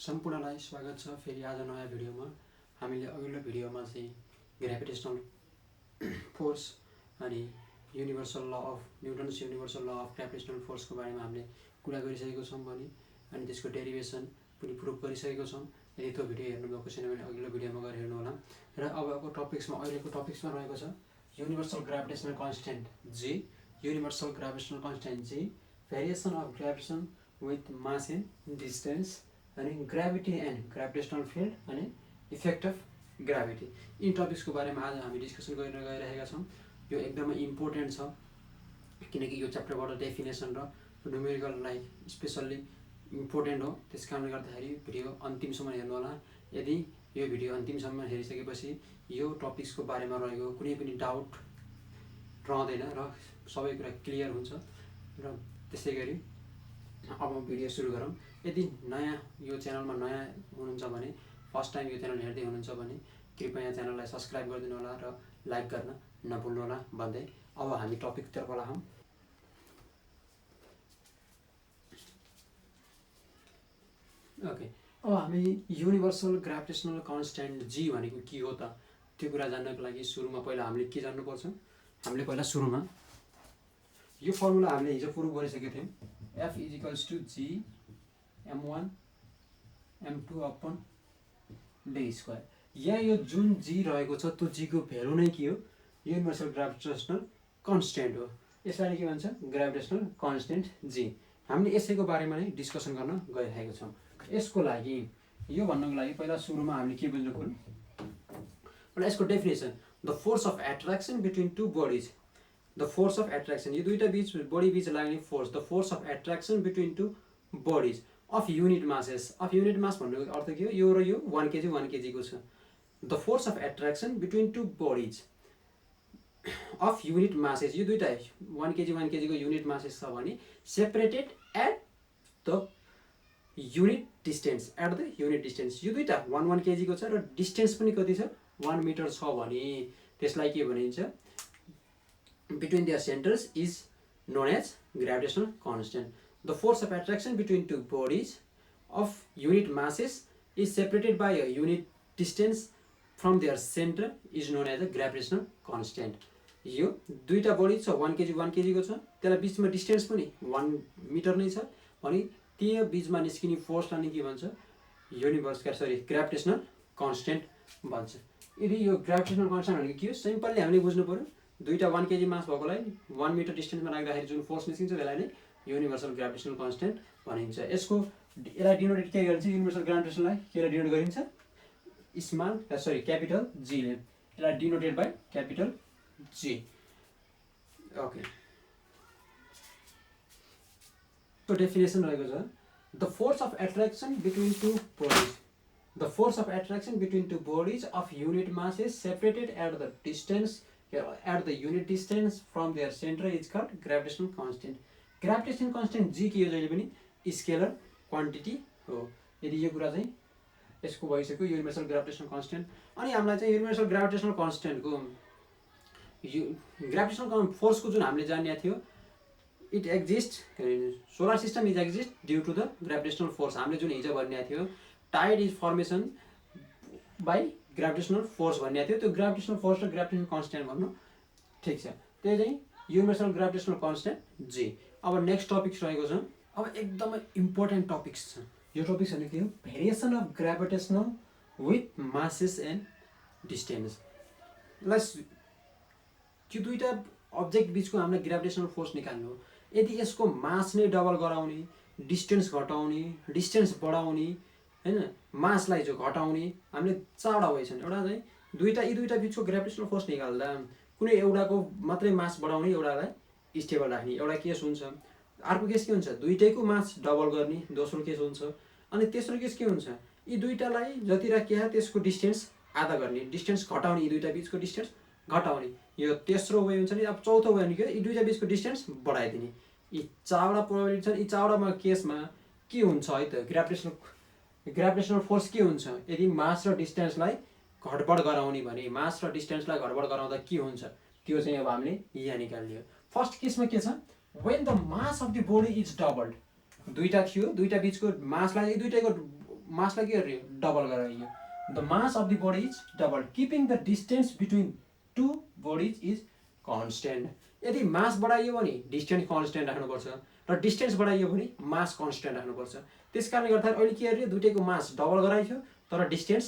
सम्पूर्णलाई स्वागत छ फेरि आज नयाँ भिडियोमा। हामीले अघिल्लो भिडियोमा चाहिँ ग्रेभिटेसनल फोर्स अनि universal law of Newton's universal law of gravitational फोर्सको बारेमा हामीले कुरा गरिसकेको छौँ भने अनि त्यसको डेरिभेसन पनि प्रुभ गरिसकेको छौँ। यदि त्यो भिडियो हेर्नुभएको छैन भने अघिल्लो भिडियोमा गएर हेर्नु होला। र अबको टपिक्समा अहिलेको टपिक्समा रहेको छ universal gravitational constant G, universal gravitational constant G, variation of gravitation with mass and distance अनि ग्राभिटी एन्ड ग्रेभिटेसनल फिल्ड अनि इफेक्ट अफ ग्राभिटी। यी टपिक्सको बारेमा आज हामी डिस्कसन गर्न गइरहेका छौँ। यो एकदमै इम्पोर्टेन्ट छ किनकि यो च्याप्टरबाट डेफिनेसन र न्युमेरिकललाई स्पेसल्ली इम्पोर्टेन्ट हो। त्यस कारणले गर्दाखेरि भिडियो अन्तिमसम्म हेर्नु होला। यदि यो भिडियो अन्तिमसम्म हेरिसकेपछि यो टपिक्सको बारेमा रहेको कुनै पनि डाउट रहँदैन र सबै कुरा क्लियर हुन्छ। र त्यसै गरी अब भिडियो सुरु गरौँ। यदि नयाँ यो च्यानलमा नयाँ हुनुहुन्छ भने फर्स्ट टाइम यो च्यानल हेर्दै हुनुहुन्छ भने कृपया च्यानललाई सब्सक्राइब गरिदिनु होला र लाइक गर्न नभुल्नु होला भन्दै अब हामी टपिकतर्फ लागौँ। ओके, अब हामी युनिभर्सल ग्रेभिटेसनल कन्स्टेन्ट जी भनेको के हो त त्यो कुरा जान्नको लागि सुरुमा पहिला हामीले के जान्नुपर्छ। हामीले पहिला सुरुमा यो फर्मुला हामीले हिजो प्रुभ गरिसकेको थियौँ। F equals to G m1 m2 upon d square. यहाँ यो जुन जी रहेको छ त्यो जी को भ्यालु नै के हो? युनिभर्सल ग्रेभिटेसनल कन्स्टेन्ट हो। यसलाई के भन्छ? ग्रेभिटेसनल कन्स्टेन्ट जी। हामीले यसैको बारेमा नै डिस्कसन गर्न गइरहेका छौँ। यसको लागि यो भन्नको लागि पहिला सुरुमा हामीले के बुझ्नु पर्यो? पहिला यसको definition, the force of attraction between two bodies. The force of attraction, यो दुईटा बीच बडी बीच लाग्ने force, the force of attraction between two bodies of unit masses. Of unit mass भन्नुको अर्थ के हो? यो र यो 1 kg 1 kg को छ। The force of attraction between two bodies of unit masses, यो दुईटा 1 kg 1 kg को युनिट मासेस छ भने separated at the unit distance, at the unit distance. यो दुईटा 1 kg को छ र डिस्टेन्स पनि कति छ? 1 मिटर छ भने त्यसलाई के भनिन्छ? Between their centers is known as gravitational constant. The force of attraction between two bodies of unit masses is separated by a unit distance from their center is known as a gravitational constant. यो दुईटा body छ 1 kg 1 kg को छ, त्यसलाई बीचमा distance पनि 1 metre नै छ भने त्यो बीचमा निस्किने फोर्सलाई के भन्छ? ग्रेभिटेसनल कन्स्टेन्ट भन्छ। यदि यो ग्रेभिटेसनल कन्स्टेन्ट भनेको के हो? सिम्पली हामीले बुझ्नु पर्यो। दुईटा 1 kg मास भएकोलाई 1 मिटर डिस्टेन्समा राख्दाखेरि जुन फोर्स निस्किन्छ त्यसलाई नै युनिभर्सल ग्रेभिटेसनल कन्स्टेन्ट भनिन्छ। यसलाई डिनोटेड के गरिन्छ? युनिभर्सल ग्रेभिटेसनलाई केले डिनोट गरिन्छ? क्यापिटल जी ले। यसलाई denoted by capital G. Okay, तो डेफिनेसन रहेको छ, the force of attraction between two bodies, the force of attraction between two bodies of unit mass is separated at the distance at the unit distance from their center is called gravitational constant. Gravitational constant g के हो? जहिले पनि scalar quantity हो। यदि यो कुरा चाहिँ यसको भइसक्यो युनिभर्सल ग्रेभिटेसनल कन्स्टेन्ट। अनि हामीलाई चाहिँ युनिभर्सल ग्रेभिटेसनल कन्स्टेन्टको ग्रेभिटेसनल फोर्सको जुन हामीले जान्ने थियो, it exist, solar system is exist due to the gravitational force. हामीले जुन हिजो भन्ने थियो tide is formation by gravitational force भन्ने थियो, त्यो ग्रेभिटेसनल फोर्स र ग्रेभिटेसनल कन्स्टेन्ट भन्नु ठिक छ। त्यो चाहिँ युनिभर्सल ग्रेभिटेसनल कन्स्टेन्ट जी। अब नेक्स्ट टपिक्स रहेको छ, अब एकदमै इम्पोर्टेन्ट टपिक्स छ। यो टपिक्स भनेको के हो? Variation of gravitational with masses and distance. त्यो दुईटा अब्जेक्ट बिचको हामीले ग्रेभिटेसनल फोर्स निकाल्नु हो। यदि यसको मास नै डबल गराउने, डिस्टेन्स घटाउने, डिस्टेन्स बढाउने हैन, मासलाई जो घटाउने, हामीले चारवटा वे छन्। एउटा चाहिँ यी दुईटा बिचको ग्रेभिटेसनल फोर्स निकाल्दा कुनै एउटाको मात्रै मास बढाउने, एउटालाई स्टेबल राख्ने एउटा केस हुन्छ। अर्को केस के हुन्छ? दुईटैको मास डबल गर्ने दोस्रो केस हुन्छ। अनि तेस्रो केस के हुन्छ? यी दुईटालाई जति राखिया त्यसको डिस्टेन्स आधा गर्ने, डिस्टेन्स घटाउने, यी दुईटा बिचको डिस्टेन्स घटाउने, यो तेस्रो वे हुन्छ नि। अब चौथो वे भनेको यी दुईटा बिचको डिस्टेन्स बढाइदिने। यी चारवटा प्रोबेबिलिटी छन्। यी चारवटा केसमा के हुन्छ है त? ग्रेभिटेसनल फोर्स के हुन्छ? यदि मास र डिस्टेन्सलाई घटबड गराउने भने, मास र डिस्टेन्सलाई घटबड गराउँदा के हुन्छ त्यो चाहिँ अब हामीले यहाँ निकाल्ने हो। फर्स्ट केसमा के छ? When the mass of the body is doubled, दुईटा थियो, दुईटा बीचको मासलाई दुईटैको मासलाई के गरियो डबल गराइयो the mass of the body is double keeping the distance between two bodies is constant यदि मास बढाइयो भने डिस्टेन्स कन्स्टेन्ट राख्नुपर्छ र डिस्टेन्स बढाइयो भने मास कन्स्टेन्ट राख्नुपर्छ त्यस कारणले गर्दा अहिले के गरियो दुईटैको मास डबल गराइयो तर डिस्टेन्स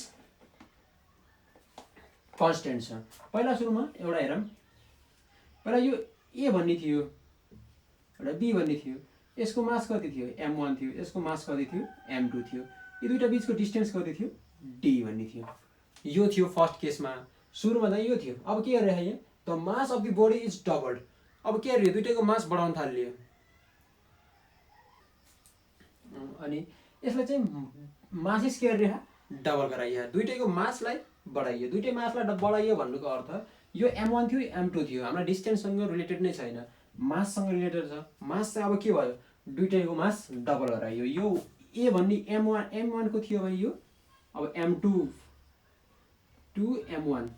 कन्स्टेन्ट छ पहिला सुरुमा एउटा हेरौँ पहिला यो ए भन्ने थियो एउटा बी भन्ने थियो यसको मास कति थियो m1 थियो यसको मास कति थियो m2 थियो यी दुईटा बीचको डिस्टेन्स कति थियो d भन्ने थियो यो थियो फर्स्ट केसमा सुरुमा चाहिँ यो थियो अब के गरिरहेको यहाँ the mass of the body is doubled अब के गरियो दुईटैको मास बढाउन थालियो अनि यसलाई चाहिँ मासेस के गरिरहेको डबल गराइयो दुईटैको मासलाई बढाइयो दुईटै मासलाई बढाइयो भन्नुको अर्थ यो m1 थियो m2 थियो हाम्रो डिस्टेन्ससँग रिलेटेड नै छैन माससँग रिलेटेड छ मास चाहिँ अब के भयो दुईटैको मास डबल गराइयो यो ए भन्ने m1 को थियो भने यो अब m2 टु m1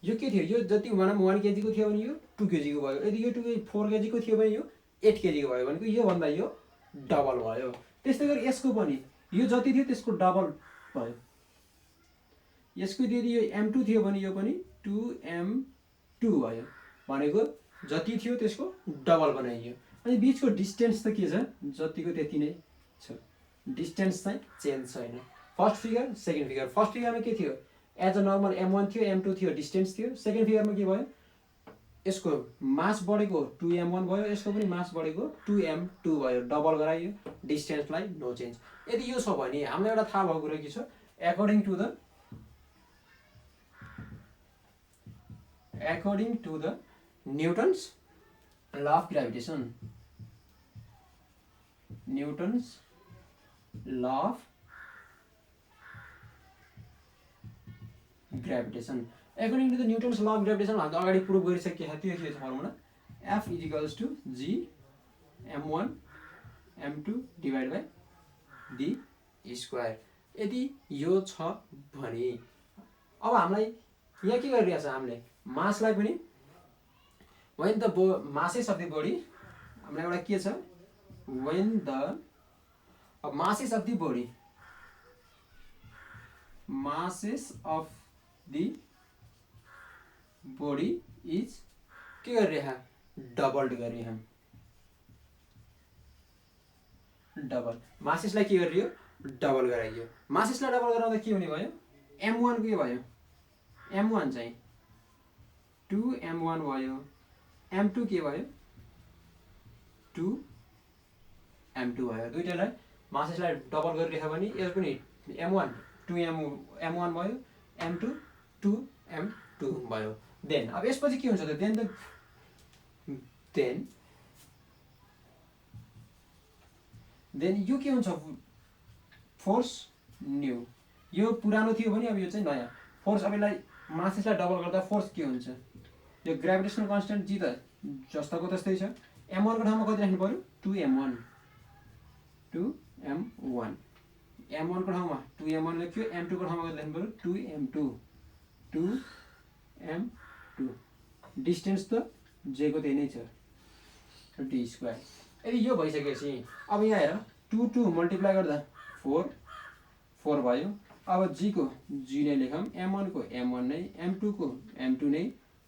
यो के थियो यो जति भनौँ 1 केजी को थियो भने यो 2 केजी को भयो यदि यो 4 केजी को थियो भने यो 8 केजी को भयो भनेको यो भन्दा यो डबल भयो त्यस्तै गरी यसको पनि यो जति थियो त्यसको डबल भयो यसको यदि यो m2 थियो भने यो पनि 2m2 भयो भनेको जति थियो त्यसको डबल बनाइयो अनि बीचको डिस्टेन्स त के छ जतिको त्यति नै छ डिस्टेन्स चाहिँ चेन्ज छैन first figure second figure first फिगरमा के थियो एज अ नर्मल m1 थियो m2 थियो डिस्टेन्स थियो सेकेन्ड फिगरमा के भयो यसको मास बढेको 2m1 भयो यसको पनि मास बढेको 2m2 भयो डबल गराइयो डिस्टेन्सलाई नो चेन्ज यदि यो छ भने हामीलाई एउटा थाहा भएको कुरा के छ according to the Newton's law of gravitation Newton's law of gravitation according to the Newton's law of gravitation हामीले अगाडि प्रुभ गरिसकेका थियो के छ formula F = G m1 m2 divided by d square यदि यो छ भने अब हामीलाई यहाँ के गरिरहेको छ हामीले मासलाई पनि when the masses of the body हामीलाई एउटा के छ when the masses of the body is के गरिरहेको डबल्ड गरिरहेको डबल मासेसलाई के गरियो डबल गराइयो मासेसलाई डबल गराउँदा के हुने भयो m1 के भयो m1 चाहिँ 2m1 भयो m2 के भयो 2m2 भयो दुईटालाई मासेसलाई डबल गरिरहेको भने यो पनि m1 2m1 भयो m2 2m2 भयो देन अब यसपछि के हुन्छ त देन यो के हुन्छ फोर्स न्यू यो पुरानो थियो भने अब यो चाहिँ नयाँ फोर्स अब यसलाई मासेसलाई डबल गर्दा फोर्स के हुन्छ यो ग्रेभिटेसनल कन्स्टेन्ट जी त जस्ताको तस्तै छ m1 को ठाउँमा कति राख्नु पर्यो 2m1 m1 को ठाउँमा 2m1 लेख्यो m2 को ठाउँमा कति राख्नु पर्यो 2m2 डिस्टेन्स त j को त्यही नै छ d स्क्वायर यदि यो भइसकेपछि अब यहाँ हेर 2 मल्टिप्लाई गर्दा 4 भयो अब g को g नै लेखौँ m1 को m1 नै m2 को m2 नै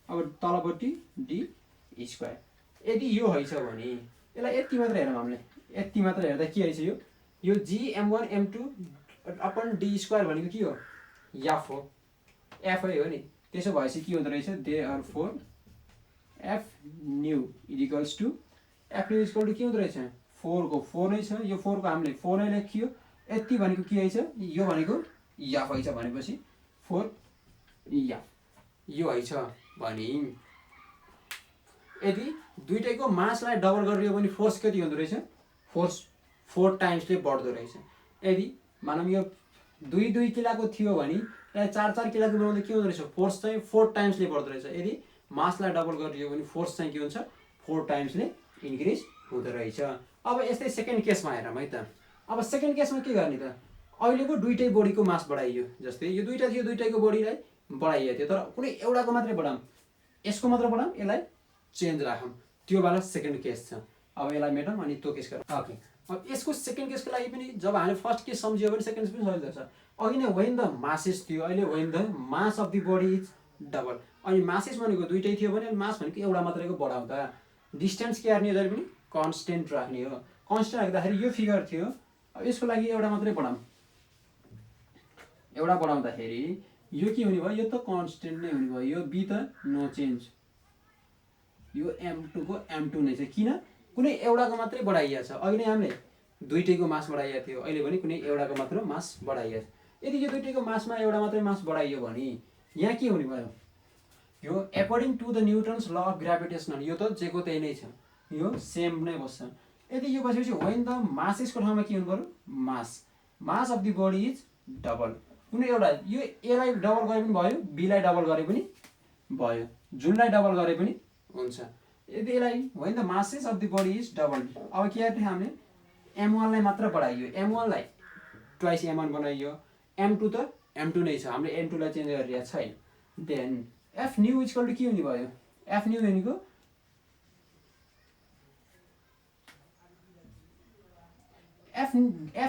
अब तलपट्टि d स्क्वायर यदि यो हैछ भने यसलाई यति मात्र हेरौँ हामीले यति मात्र हेर्दा के हैछ यो g m1 m2 upon d square भनेको के हो f हो f हो नि त्यसो भएपछि के हुँदो रहेछ therefore f new equals to f new equal to के हुँदो रहेछ 4 को 4 नै छ यो 4 को हामीले 4 नै लेखियो यति भनेको के हैछ यो भनेको f हैछ भनेपछि 4 f यो हैछ भने यदि दुईटैको मासलाई डबल गरियो भने फोर्स कति हुँदो रहेछ फोर्स 4 टाइम्सले बढ्दो रहेछ यदि मानौँ यो 2 किलोको थियो भने यसलाई 4 किलोको बनाउँदा के हुँदो रहेछ फोर्स चाहिँ 4 टाइम्सले बढ्दो रहेछ यदि मासलाई डबल गरियो भने फोर्स चाहिँ के हुन्छ 4 टाइम्सले इन्क्रिज हुँदो रहेछ अब यस्तै सेकेन्ड केसमा हेरौँ है त अब सेकेन्ड केसमा के गर्ने त अहिलेको दुईटै बडीको मास बढाइयो जस्तै यो दुईटा थियो दुईटैको बडीलाई बढाइयो थियो तर कुनै एउटाको मात्रै बढाऊँ यसको मात्र बढाऊँ यसलाई चेन्ज राखौँ त्यो वाला सेकेन्ड केस छ अब यसलाई मेटौँ अनि त्यो केस गरौँ ओके अब यसको सेकेन्ड केसको लागि पनि जब हामीले फर्स्ट केस सम्झियो भने सेकेन्ड केस पनि सजिलो छ। अघि नै वेन द मासेस थियो, अहिले when the mass of the body is double. अनि मासेस भनेको दुइटै थियो भने मास भनेको एउटा मात्रैको बढाउँदा डिस्टेन्स के राख्ने जहिले पनि कन्स्टेन्ट राख्ने हो। कन्स्टेन्ट राख्दाखेरि यो फिगर थियो, अब यसको लागि एउटा मात्रै बढाउँ, एउटा बढाउँदाखेरि यो के हुने भयो, यो त कन्स्टेन्ट नै हुने भयो, यो बी त नो चेन्ज, यो M2 को M2 नै छ। किन? कुनै एउटाको मात्रै बढाइएको छ। अघि नै हामीले दुइटैको मास बढाइएको थियो, अहिले पनि कुनै एउटाको मात्र मास बढाइएको छ। यदि यो दुइटैको मासमा एउटा मात्रै मास बढाइयो भने यहाँ के हुने भयो, यो according to the Newton's law of gravitational, यो त जेको त्यही नै छ, यो सेम नै बस्छ। यदि यो बसेपछि वेन द मासेसको ठाउँमा के हुनु पर्यो, mass of the body is double. कुनै एउटा यो एलाई डबल गरे पनि भयो, बीलाई डबल गरे पनि भयो, जुनलाई डबल गरे पनि हुन्छ। यदि यसलाई when the masses of the body is double, अब के गर्ने हामीले M1 लाई मात्र बढाइयो, M1 लाई ट्वाइस M1 बनाइयो, M2 त M2 नै छ, हामीले M2 लाई चेन्ज गरिरहेको छैन। Then F new equal to के हुने भयो, F न्यू भनेको F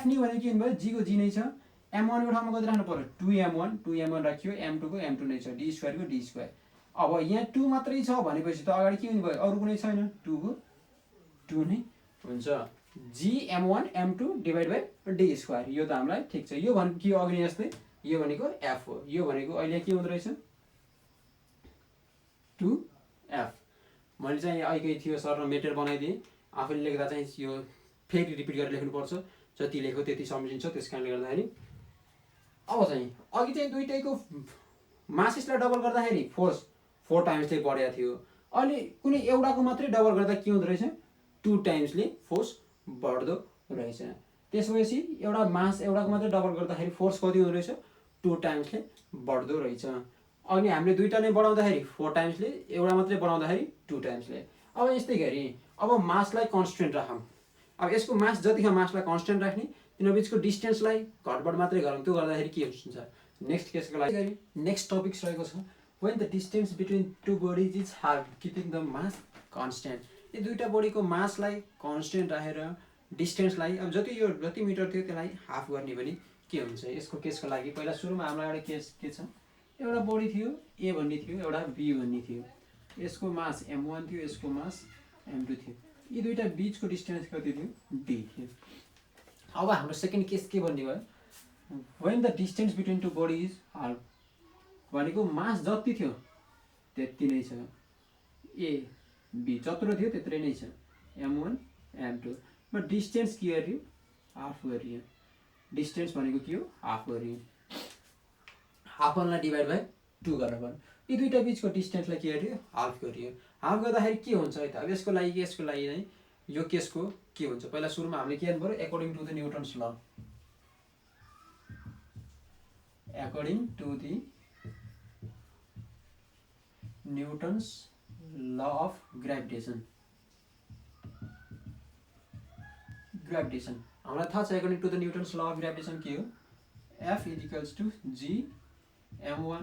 न्यू भनेको के हुने भयो, जी को जी नै छ। M1 को ठाउँमा कति राख्नु पर्यो, 2M1 राखियो, M2 को M2 नै छ, डी स्क्वायर को डी स्क्वायर। अब यहाँ 2 मात्रै छ भनेपछि त अगाडि के हुने भयो, अरू कुनै छैन, 2 को 2 नै हुन्छ। जी M1 M2 divide by D square, यो त हामीलाई ठिक छ। यो भनेको के अघि जस्तै, यो भनेको F हो, यो भनेको अहिले के हुँदो रहेछ 2F। मैले चाहिँ अहिलेकै थियो सर मेटेरियल बनाइदिएँ, आफूले लेख्दा चाहिँ यो फेरि रिपिट गरेर लेख्नुपर्छ, जति लेख्यो त्यति सम्झिन्छ। त्यस कारणले गर्दाखेरि अब चाहिँ अघि चाहिँ दुइटैको मासेसलाई डबल गर्दाखेरि फोर्स 4 टाइम्सले बढेको थियो, अहिले कुनै एउटाको मात्रै डबल गर्दा के हुँदो रहेछ, 2 टाइम्सले फोर्स बढ्दो रहेछ। त्यसपछि एउटा मास एउटाको मात्रै डबल गर्दाखेरि फोर्स कति हुँदो रहेछ, 2 टाइम्सले बढ्दो रहेछ। अनि हामीले दुईटा नै बढाउँदाखेरि 4 टाइम्सले, एउटा मात्रै बढाउँदाखेरि 2 टाइम्सले। अब यस्तै गरी अब मासलाई कन्स्टेन्ट राखौँ। अब यसको मास जतिखेर मासलाई कन्स्टेन्ट राख्ने, तिनीहरू बिचको डिस्टेन्सलाई घटबड मात्रै गरौँ, त्यो गर्दाखेरि के हुन्छ। नेक्स्ट केसको लागि नेक्स्ट टपिक्स रहेको छ, when the distance between two bodies is half keeping the mass constant. यो दुईवटा बडीको मासलाई कन्स्टेन्ट राखेर डिस्टेन्सलाई अब जति मिटर थियो त्यसलाई हाफ गर्ने भने के हुन्छ। यसको केसको लागि पहिला सुरुमा हाम्रो एउटा केस के छ, एउटा बडी थियो ए भन्ने थियो, एउटा बी भन्ने थियो, यसको मास M1 थियो, यसको मास M2 थियो, यी दुईटा बीचको डिस्टेन्स कति थियो, डी थियो। अब हाम्रो सेकेन्ड केस के भन्ने भयो, when the distance between two body is half, भनेको मास जति थियो त्यति नै छ, ए बी जत्रो थियो त्यत्रै नै छ, M1 M2, बट डिस्टेन्स के गरियो, हाफ गरियो। डिस्टेन्स भनेको के हो, हाफ गरियो, हाफ वानलाई डिभाइड बाई 2 गर्नु पर्यो। यी दुईटा बीचको डिस्टेन्सलाई के गरियो, हाफ गरियो। हाफ गर्दाखेरि के हुन्छ है त, अब यसको लागि चाहिँ यो केसको के हुन्छ, पहिला सुरुमा हामीले के गर्नु पर्यो, according to the Newton's law, according to the Newton's law of gravitation हामीलाई थाहा छ according to the Newton's law of gravitation के हो, F is two G M1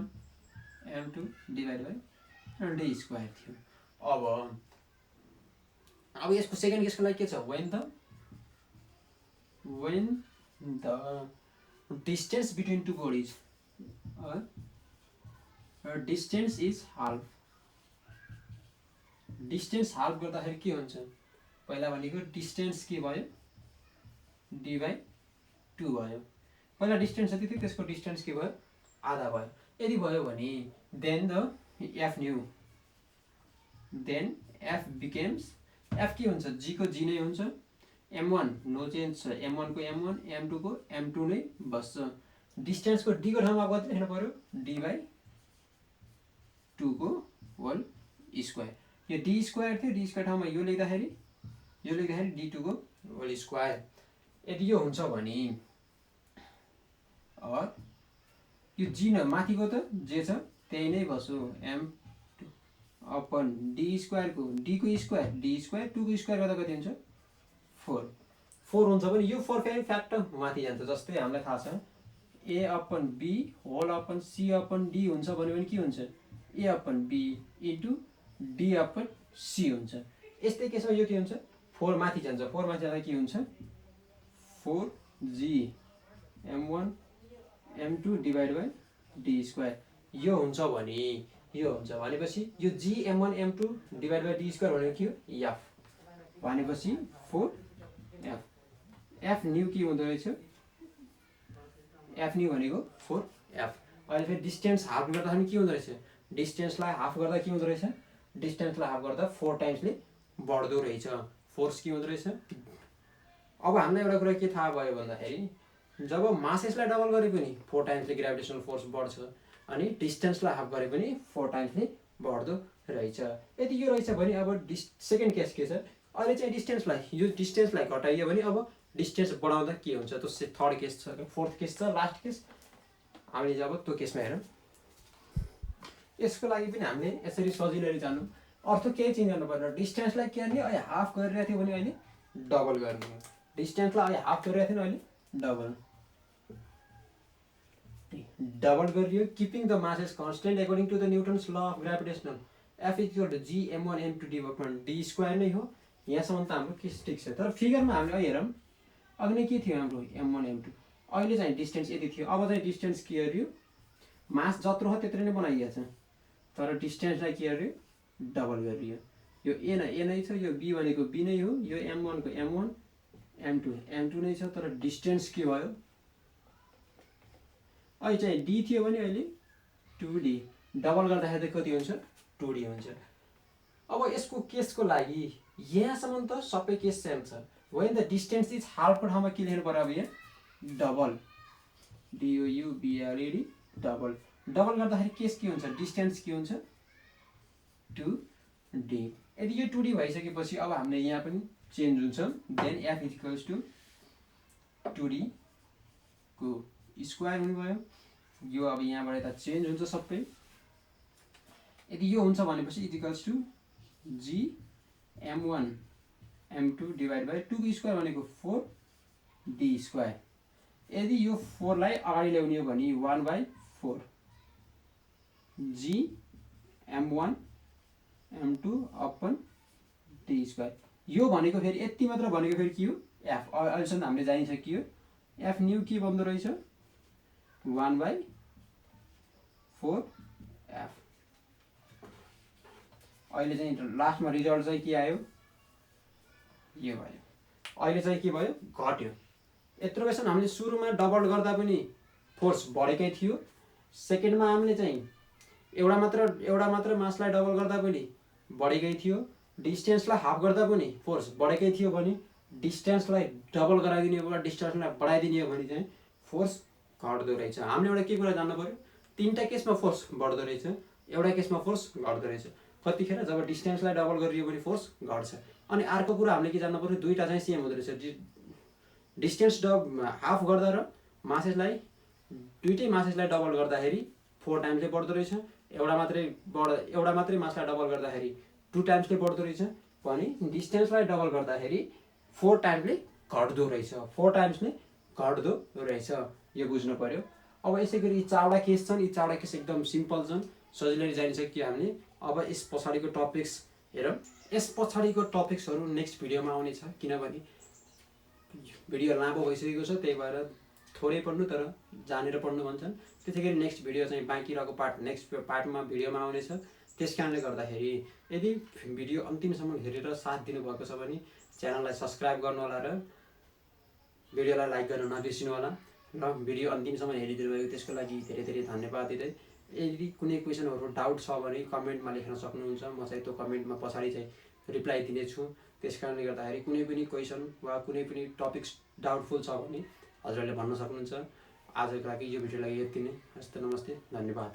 M2 divide by D square थियो। अब यसको सेकेन्ड केसको लागि के छ, when the distance between two bodies distance is half. Distance half गर्दाखेरि के हुन्छ, पहिला भनेको डिस्टेन्स के भयो, डी बाई 2 भयो। पहिला डिस्टेन्स जति थियो त्यसको डिस्टेन्स के भयो, आधा भयो। यदि भयो भने then the F new, then F becomes, F के हुन्छ, जी को जी नै हुन्छ, M1 नो चेन्ज छ, M1 को M1 M2 को M2 नै बस्छ। डिस्टेन्स को डी को ठाउँमा कति लेख्नु पर्यो, डी बाई 2 को होल स्क्वायर। यो डी स्क्वायर थियो, डी स्क्वायर ठाउँमा यो लेख्दाखेरि D2 को होल स्क्वायर। यदि यो हुन्छ भने अब यो जी न माथिको त जे छ त्यही नै बस्यो, M2 अपन डी स्क्वायर को डी को स्क्वायर, डी स्क्वायर 2 को स्क्वायर गर्दा कति हुन्छ, 4 हुन्छ भने यो 4 फेरि फ्याक्टर माथि जान्छ। जस्तै हामीलाई थाहा छ A upon B whole upon C upon D हुन्छ भन्यो भने के हुन्छ, A upon B into D upon C हुन्छ। यस्तै केसमा यो के हुन्छ, 4 माथि जान्छ, 4 माथि जाँदा के हुन्छ, 4gm1 m2 divide by D square यो हुन्छ भने यो हुन्छ भनेपछि यो gm1 m2 divide by D square भनेको के हो f भनेपछि 4f f न्यू के हुँदो रहेछ f न्यू भनेको 4f अहिले फेरि डिस्टेन्स हाफ गर्दाखेरि के हुँदो रहेछ डिस्टेन्सलाई हाफ गर्दा के हुँदो रहेछ डिस्टेन्सलाई हाफ गर्दा 4 टाइम्सले बढ्दो रहेछ फोर्स के हुँदो रहेछ अब हामीलाई एउटा कुरा के थाहा भयो भन्दाखेरि जब मासेसलाई डबल गरे पनि 4 टाइम्सले ग्राभिटेसनल फोर्स बढ्छ अनि डिस्टेन्सलाई हाफ गरे पनि 4 टाइम्सले बढ्दो रहेछ यदि यो रहेछ भने अब सेकेन्ड केस के छ अहिले चाहिँ डिस्टेन्सलाई यो डिस्टेन्सलाई घटाइयो भने अब डिस्टेन्स बढाउँदा के हुन्छ त्यो थर्ड केस छ फोर्थ केस छ लास्ट केस हामीले जब त्यो केसमा हेरौँ यसको लागि पनि हामीले यसरी सजिलै जान्नु अर्थ केही चेन्ज गर्नु पर्दैन डिस्टेन्सलाई के गर्ने अहिले हाफ गरिरहेको थियो भने अहिले डबल गर्ने डिस्टेन्सलाई अहिले हाफ गरिरहेको थियो अहिले डबल गरियो keeping the masses constant according to the Newton's law of gravitational F equal to gm1 m2 divide D square नै हो यहाँसम्म त हाम्रो केस ठिक छ तर फिगरमा हामीले अहिले हेरौँ अघि नै के थियो हाम्रो m1 m2 अहिले चाहिँ डिस्टेन्स यति थियो अब चाहिँ डिस्टेन्स के गर्यो मास जत्रो हो त्यत्रो नै बनाइएको छ तर डिस्टेन्सलाई के गर्यो डबल गरियो यो ए नै छ यो बी भनेको बी नै हो यो m1 को m1 m2 नै छ तर डिस्टेन्स के भयो अहिले चाहिँ डी थियो भने अहिले 2d डबल गर्दाखेरि कति हुन्छ 2d हुन्छ अब यसको केसको लागि यहाँसम्म त सबै केस सेम छ when the distance is half को ठाउँमा के लेख्नु पर्यो अब यहाँ डबल DOUBLED डबल गर्दाखेरि केस के हुन्छ डिस्टेन्स के हुन्छ 2d यदि यो 2d भइसकेपछि अब हामीले यहाँ पनि चेन्ज हुन्छ then F equals to 2d को स्क्वायर हुनुभयो यो अब यहाँबाट यता चेन्ज हुन्छ सबै यदि यो हुन्छ भनेपछि equals to gm1 m2 divide by 2 को स्क्वायर भनेको 4d स्क्वायर यदि यो 4 लाई अगाडि ल्याउने हो भने 1/4 gm1 m2 upon d square यो भनेको फेरि यति मात्र भनेको फेरि के हो f अहिलेसम्म हामीले जानिसकियो f न्यू के बन्द रहेछ 1/4f अहिले चाहिँ लास्टमा रिजल्ट चाहिँ के आयो यो भयो अहिले चाहिँ के भयो घट्यो यत्रो बेरसम्म हामीले सुरुमा डबल गर्दा पनि फोर्स बढेकै थियो सेकेन्डमा हामीले चाहिँ एउटा मात्र मासलाई डबल गर्दा पनि बढेकै थियो डिस्टेन्सलाई हाफ गर्दा पनि फोर्स बढेकै थियो भने डिस्टेन्सलाई डबल गराइदिने हो वा डिस्टेन्सलाई बढाइदिने हो भने चाहिँ फोर्स घट्दो रहेछ हामीले एउटा के कुरा जान्नु पर्यो तीनटा केसमा फोर्स बढ्दो रहेछ एउटा केसमा फोर्स घट्दो रहेछ कतिखेर जब डिस्टेन्सलाई डबल गरियो भने फोर्स घट्छ अनि अर्को कुरा हामीले के जान्नु पर्यो दुईटा चाहिँ सेम हुँदो रहेछ डिस्टेन्स हाफ गर्दा र मासेसलाई दुईटै मासेसलाई डबल गर्दाखेरि 4 टाइम्सले बढ्दो रहेछ एउटा मात्रै मासलाई डबल गर्दाखेरि 2 टाइम्सले बढ्दो रहेछ भने डिस्टेन्सलाई डबल गर्दाखेरि 4 टाइम्सले घट्दो रहेछ 4 टाइम्सले घट्दो रहेछ यो बुझ्नु पर्यो अब यसैगरी यी चारवटा केस छन् यी चारवटा केस एकदम सिम्पल छन् सजिलै जानिसक्यो हामीले अब यस पछाडिको टपिक्स हेरौँ यस पछाडिको टपिक्सहरू नेक्स्ट भिडियोमा आउने छ किनभने भिडियो लामो भइसकेको छ त्यही भएर थोरै पढ्नु तर जानेर पढ्नु भन्छन् त्यसैगरी नेक्स्ट भिडियो चाहिँ बाँकी रहेको पार्ट नेक्स्ट पार्टमा भिडियोमा आउनेछ त्यसकारणले गर्दाखेरि यदि भिडियो अन्तिमसम्म हेरेर साथ दिनुभएको छ भने च्यानललाई सब्स्क्राइब गर्नु होला र भिडियोलाई लाइक गर्न नबिर्सिनु होला र भिडियो अन्तिमसम्म हेरिदिनु भएको त्यसको लागि धेरै धेरै धन्यवाद दिँदै यदि कुनै क्वेसनहरू डाउट छ भने कमेन्टमा लेख्न सक्नुहुन्छ म चाहिँ त्यो कमेन्टमा पछाडि चाहिँ रिप्लाई दिनेछु त्यसकारणले गर्दाखेरि कुनै पनि क्वेसन वा कुनै पनि टपिक्स डाउटफुल छ भने हजुरहरूले भन्न सक्नुहुन्छ आजको लागि यो भिडियोलाई यति नै हस्त नमस्ते धन्यवाद।